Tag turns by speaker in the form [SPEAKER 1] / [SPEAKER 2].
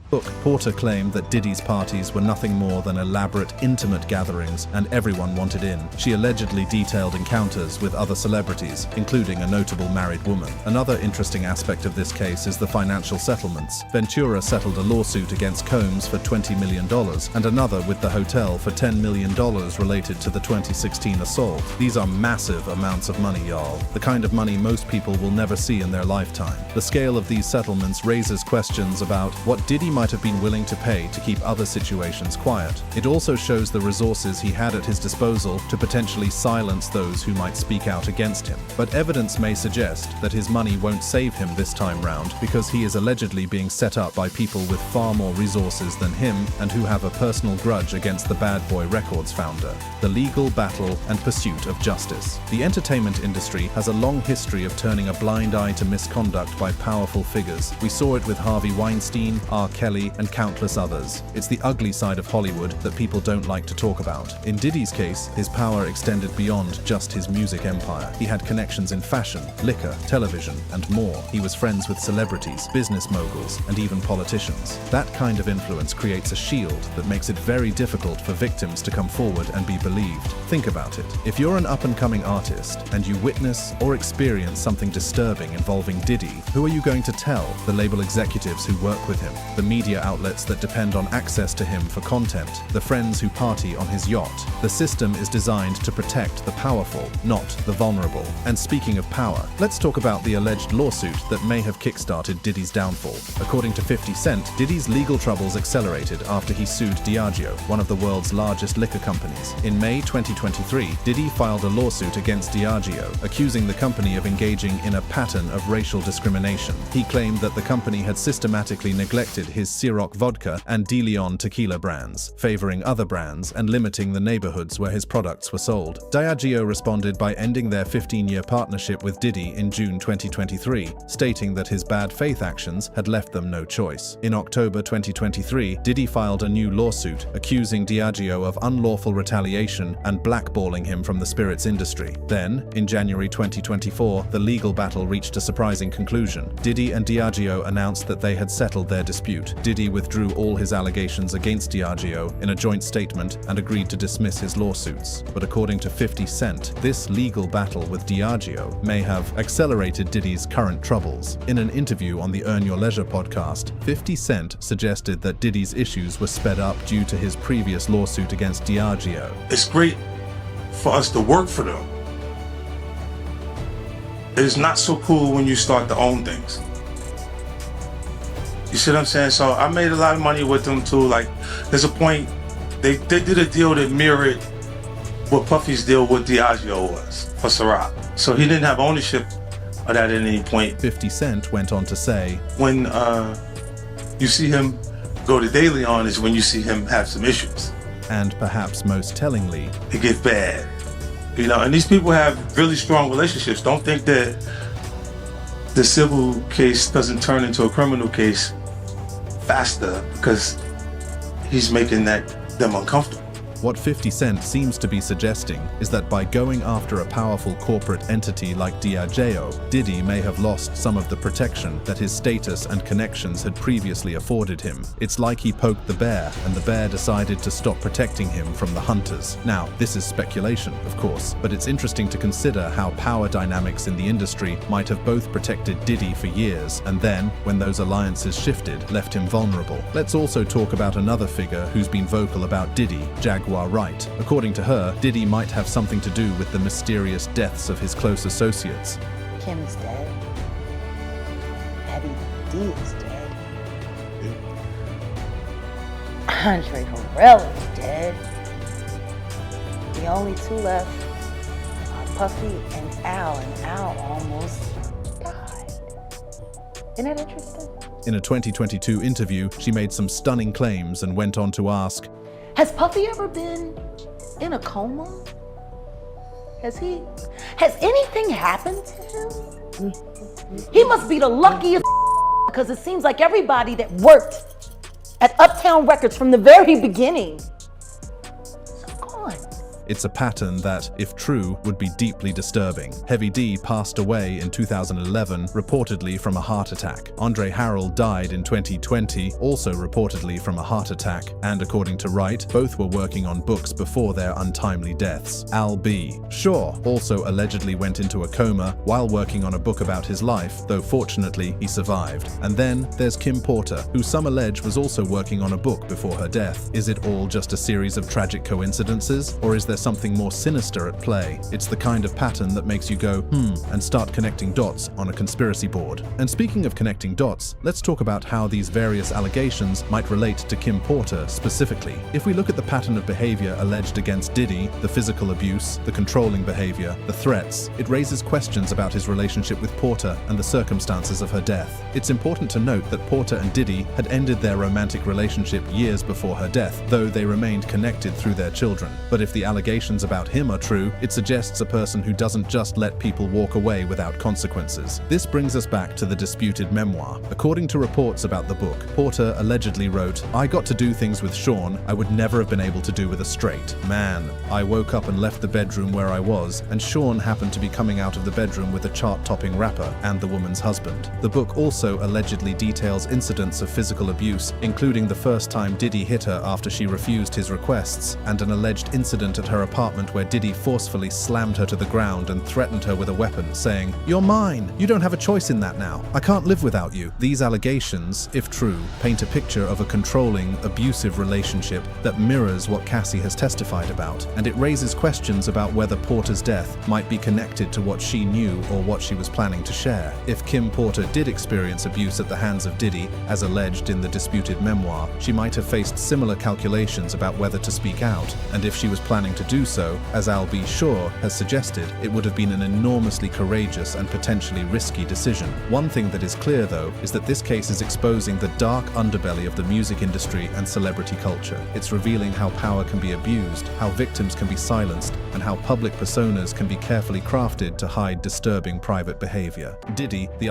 [SPEAKER 1] book, Porter claimed that Diddy's parties were nothing more than elaborate, intimate gatherings, and everyone wanted in. She allegedly detailed encounters with other celebrities, including a notable married woman. Another interesting aspect of this case is the financial settlements. Ventura settled a lawsuit against Combs for $20 million, and another with the hotel for $10 million related to the 2016 assault. These are massive amounts of money, y'all. The kind of money most people will never see in their lifetime. The scale of these settlements raises questions about what Diddy might have been willing to pay to keep other situations quiet. It also shows the resources he had at his disposal to potentially silence those who might speak out against him. But evidence may suggest that his money won't save him this time round, because he is allegedly being set up by people with far more resources than him and who have a personal grudge against the Bad Boy Records founder. The legal battle and pursuit of justice. The entertainment industry has a long history of turning a blind eye to misconduct by powerful figures. We saw it with Harvey Weinstein, R. Kelly, and countless others. It's the ugly side of Hollywood that people don't like to talk about. In Diddy's case, his power extended beyond just his music empire. He had connections in fashion, liquor, television, and more. He was friends with celebrities, business moguls, and even politicians. That kind of influence creates a shield that makes it very difficult for victims to come forward and be believed. Think about it. If you're an up-and-coming artist and you witness or experience something disturbing involving Diddy, who are you going to tell? The label executives who work with him, the media outlets that depend on access to him for content, the friends who party on his yacht. The system is designed to protect the powerful, not the vulnerable. And speaking of power, let's talk about the alleged lawsuit that may have kickstarted Diddy's downfall. According to 50 Cent, Diddy's legal troubles accelerated after he sued Diageo, one of the world's largest liquor companies. In May 2023, Diddy filed a lawsuit against Diageo, accusing the company of engaging in a pattern of racial discrimination. He claimed that the company had systematically neglected his Ciroc vodka and De Leon tequila brands, favoring other brands and limiting the neighborhoods where his products were sold. Diageo responded by ending their 15-year partnership with Diddy in June 2023, stating that his bad faith actions had left them no choice. In October 2023, Diddy filed a new lawsuit accusing Diageo of unlawful retaliation and blackballing him from the spirits industry. Then, in January 2024, the legal battle reached a surprising conclusion. Diddy and Diageo announced that they had settled their dispute. Diddy withdrew all his allegations against Diageo in a joint statement and agreed to dismiss his lawsuits. But according to 50 Cent, this legal battle with Diageo may have accelerated Diddy's current troubles. In an interview on the Earn Your Leisure podcast, 50 Cent suggested that Diddy's issues were sped up due to his previous lawsuit against Diageo.
[SPEAKER 2] It's great for us to work for them. It's not so cool when you start to own things. You see what I'm saying? So I made a lot of money with them too. Like, there's a point, they did a deal that mirrored what Puffy's deal with Diageo was for Ciroc. So he didn't have ownership of that at any point.
[SPEAKER 1] 50 Cent went on to say,
[SPEAKER 2] when you see him go to De Leon is when you see him have some issues.
[SPEAKER 1] And perhaps most tellingly,
[SPEAKER 2] it gets bad. You know, and these people have really strong relationships. Don't think that the civil case doesn't turn into a criminal case faster because he's making them uncomfortable.
[SPEAKER 1] What 50 Cent seems to be suggesting is that by going after a powerful corporate entity like Diageo, Diddy may have lost some of the protection that his status and connections had previously afforded him. It's like he poked the bear, and the bear decided to stop protecting him from the hunters. Now, this is speculation, of course, but it's interesting to consider how power dynamics in the industry might have both protected Diddy for years, and then, when those alliances shifted, left him vulnerable. Let's also talk about another figure who's been vocal about Diddy, Jaguar Wright. According to her, Diddy might have something to do with the mysterious deaths of his close associates.
[SPEAKER 3] Kim is dead. Heavy D is dead. Andre Harrell is dead. The only two left are Puffy and Al almost died. Isn't that interesting?
[SPEAKER 1] In a 2022 interview, she made some stunning claims and went on to ask,
[SPEAKER 3] has Puffy ever been in a coma? Has anything happened to him? He must be the luckiest because it seems like everybody that worked at Uptown Records from the very beginning is gone.
[SPEAKER 1] It's a pattern that, if true, would be deeply disturbing. Heavy D passed away in 2011, reportedly from a heart attack. Andre Harrell died in 2020, also reportedly from a heart attack, and according to Wright, both were working on books before their untimely deaths. Al B. Shaw also allegedly went into a coma while working on a book about his life, though fortunately he survived. And then there's Kim Porter, who some allege was also working on a book before her death. Is it all just a series of tragic coincidences, or is there something more sinister at play? It's the kind of pattern that makes you go, and start connecting dots on a conspiracy board. And speaking of connecting dots, let's talk about how these various allegations might relate to Kim Porter specifically. If we look at the pattern of behavior alleged against Diddy, the physical abuse, the controlling behavior, the threats, it raises questions about his relationship with Porter and the circumstances of her death. It's important to note that Porter and Diddy had ended their romantic relationship years before her death, though they remained connected through their children. But if the allegations about him are true, it suggests a person who doesn't just let people walk away without consequences. This brings us back to the disputed memoir. According to reports about the book, Porter allegedly wrote, "I got to do things with Sean I would never have been able to do with a straight man. I woke up and left the bedroom where I was, and Sean happened to be coming out of the bedroom with a chart-topping rapper and the woman's husband." The book also allegedly details incidents of physical abuse, including the first time Diddy hit her after she refused his requests, and an alleged incident at her apartment where Diddy forcefully slammed her to the ground and threatened her with a weapon, saying, "You're mine. You don't have a choice in that now. I can't live without you." These allegations, if true, paint a picture of a controlling, abusive relationship that mirrors what Cassie has testified about, and it raises questions about whether Porter's death might be connected to what she knew or what she was planning to share. If Kim Porter did experience abuse at the hands of Diddy, as alleged in the disputed memoir, she might have faced similar calculations about whether to speak out, and if she was planning to do so, as Al B. Shaw has suggested, it would have been an enormously courageous and potentially risky decision. One thing that is clear, though, is that this case is exposing the dark underbelly of the music industry and celebrity culture. It's revealing how power can be abused, how victims can be silenced, and how public personas can be carefully crafted to hide disturbing private behavior. Diddy, the